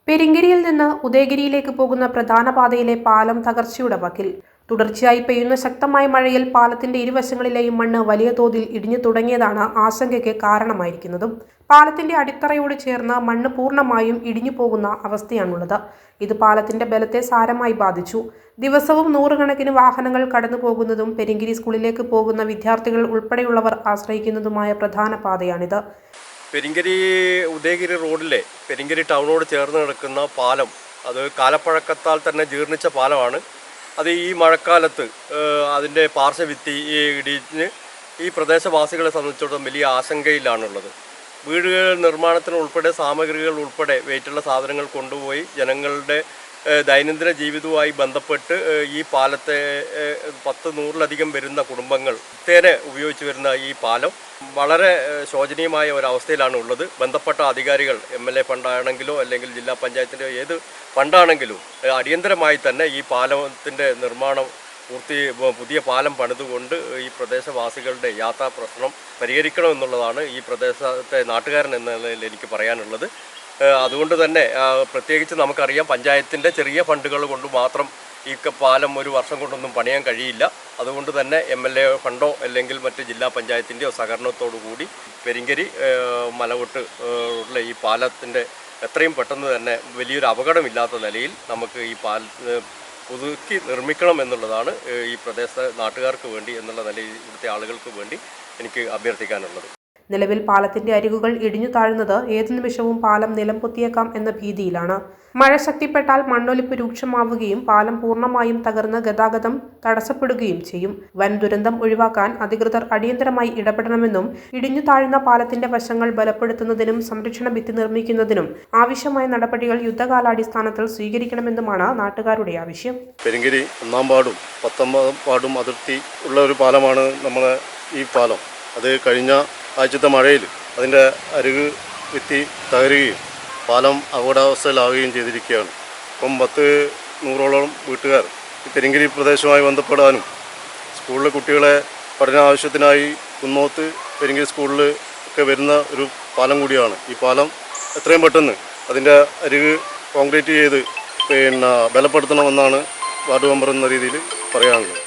പെരിങ്കരിയിൽ നിന്ന് ഉദയഗിരിയിലേക്ക് പോകുന്ന പ്രധാന പാതയിലെ പാലം തകർച്ചയുടെ വക്കിൽ. തുടർച്ചയായി പെയ്യുന്ന ശക്തമായ മഴയിൽ പാലത്തിന്റെ ഇരുവശങ്ങളിലെയും മണ്ണ് വലിയ തോതിൽ ഇടിഞ്ഞു തുടങ്ങിയതാണ് ആശങ്കയ്ക്ക് കാരണമായിരിക്കുന്നതും. പാലത്തിന്റെ അടിത്തറയോട് ചേർന്ന് മണ്ണ് പൂർണ്ണമായും ഇടിഞ്ഞു പോകുന്ന അവസ്ഥയാണുള്ളത്. ഇത് പാലത്തിന്റെ ബലത്തെ സാരമായി ബാധിച്ചു. ദിവസവും നൂറുകണക്കിന് വാഹനങ്ങൾ കടന്നു പോകുന്നതും പെരിങ്കിരി സ്കൂളിലേക്ക് പോകുന്ന വിദ്യാർത്ഥികൾ ഉൾപ്പെടെയുള്ളവർ ആശ്രയിക്കുന്നതുമായ പ്രധാന പാതയാണിത്. പെരിങ്കരി ഉദയഗിരി റോഡിലെ പെരിങ്കരി ടൗണോട് ചേർന്ന് കിടക്കുന്ന പാലം അത് കാലപ്പഴക്കത്താൽ തന്നെ ജീർണിച്ച പാലമാണ്. അത് ഈ മഴക്കാലത്ത് അതിൻ്റെ പാർശ്വഭിത്തി ഇടിഞ്ഞ് ഈ പ്രദേശവാസികളെ സംബന്ധിച്ചിടത്തോളം വലിയ ആശങ്കയിലാണുള്ളത്. വീടുകൾ നിർമ്മാണത്തിന് ഉൾപ്പെടെ സാമഗ്രികൾ ഉൾപ്പെടെ വെയിറ്റുള്ള സാധനങ്ങൾ കൊണ്ടുപോയി ജനങ്ങളുടെ ദൈനംദിന ജീവിതവുമായി ബന്ധപ്പെട്ട് ഈ പാലത്തെ 100-100ലധികം വരുന്ന കുടുംബങ്ങൾ നിത്യേന ഉപയോഗിച്ച് വരുന്ന ഈ പാലം വളരെ ശോചനീയമായ ഒരവസ്ഥയിലാണ് ഉള്ളത്. ബന്ധപ്പെട്ട അധികാരികൾ MLA ഫണ്ടാണെങ്കിലോ അല്ലെങ്കിൽ ജില്ലാ പഞ്ചായത്തിൻ്റെ ഏത് ഫണ്ടാണെങ്കിലും അടിയന്തരമായി തന്നെ ഈ പാലത്തിൻ്റെ നിർമ്മാണം പുതിയ പാലം പണിതുകൊണ്ട് ഈ പ്രദേശവാസികളുടെ യാത്രാ പ്രശ്നം പരിഹരിക്കണമെന്നുള്ളതാണ് ഈ പ്രദേശത്തെ നാട്ടുകാരൻ എന്ന നിലയിൽ എനിക്ക് പറയാനുള്ളത്. അതുകൊണ്ട് തന്നെ പ്രത്യേകിച്ച് നമുക്കറിയാം, പഞ്ചായത്തിൻ്റെ ചെറിയ ഫണ്ടുകൾ കൊണ്ട് മാത്രം ഈ പാലം ഒരു വർഷം കൊണ്ടൊന്നും പണിയാൻ കഴിയില്ല. അതുകൊണ്ട് തന്നെ MLA ഫണ്ടോ അല്ലെങ്കിൽ മറ്റ് ജില്ലാ പഞ്ചായത്തിൻ്റെയോ സഹകരണത്തോടു കൂടി പെരിങ്കരി മലവെട്ട് ഉള്ള ഈ പാലത്തിൻ്റെ എത്രയും പെട്ടെന്ന് തന്നെ വലിയൊരു അപകടമില്ലാത്ത നിലയിൽ നമുക്ക് ഈ പുതുക്കി നിർമ്മിക്കണം എന്നുള്ളതാണ് ഈ പ്രദേശ നാട്ടുകാർക്ക് വേണ്ടി എന്നുള്ള നിലയിൽ ഇവിടുത്തെ ആളുകൾക്ക് വേണ്ടി എനിക്ക് അഭ്യർത്ഥിക്കാനുള്ളത്. നിലവിൽ പാലത്തിന്റെ അരികുകൾ ഇടിഞ്ഞു താഴുന്നത് ഏതു നിമിഷവും പാലം നിലംപൊത്തിയേക്കാം എന്ന ഭീതിയിലാണ്. മഴ ശക്തിപ്പെട്ടാൽ മണ്ണൊലിപ്പ് രൂക്ഷമാവുകയും പാലം പൂർണ്ണമായും തകർന്ന് ഗതാഗതം തടസ്സപ്പെടുകയും ചെയ്യും. വൻ ദുരന്തം ഒഴിവാക്കാൻ അധികൃതർ അടിയന്തരമായി ഇടപെടണമെന്നും ഇടിഞ്ഞു താഴുന്ന പാലത്തിന്റെ വശങ്ങൾ ബലപ്പെടുത്തുന്നതിനും സംരക്ഷണ ഭിത്തി നിർമ്മിക്കുന്നതിനും ആവശ്യമായ നടപടികൾ യുദ്ധകാലാടിസ്ഥാനത്തിൽ സ്വീകരിക്കണമെന്നുമാണ് നാട്ടുകാരുടെ ആവശ്യം. പെരിങ്കരി 1-ാം വാർഡും 19-ാം വാർഡും അതിർത്തി ഉള്ള ഒരു പാലമാണ് നമ്മുടെ ഈ പാലം. അത് കഴിഞ്ഞ ആഴ്ചത്തെ മഴയിൽ അതിൻ്റെ അരികു ഭിത്തി തകരുകയും പാലം അപകടാവസ്ഥയിലാവുകയും ചെയ്തിരിക്കുകയാണ്. ഇപ്പം 100-100ഓളം വീട്ടുകാർ ഈ പെരിങ്കരി പ്രദേശവുമായി ബന്ധപ്പെടാനും സ്കൂളിലെ കുട്ടികളെ പഠന ആവശ്യത്തിനായി കുന്നോത്ത് പെരിങ്കരി സ്കൂളിൽ ഒക്കെ വരുന്ന ഒരു പാലം കൂടിയാണ്. ഈ പാലം എത്രയും പെട്ടെന്ന് അതിൻ്റെ അരികു കോൺക്രീറ്റ് ചെയ്ത് ബലപ്പെടുത്തണമെന്നാണ് വാർഡ് മെമ്പർ എന്ന രീതിയിൽ പറയാനുള്ളത്.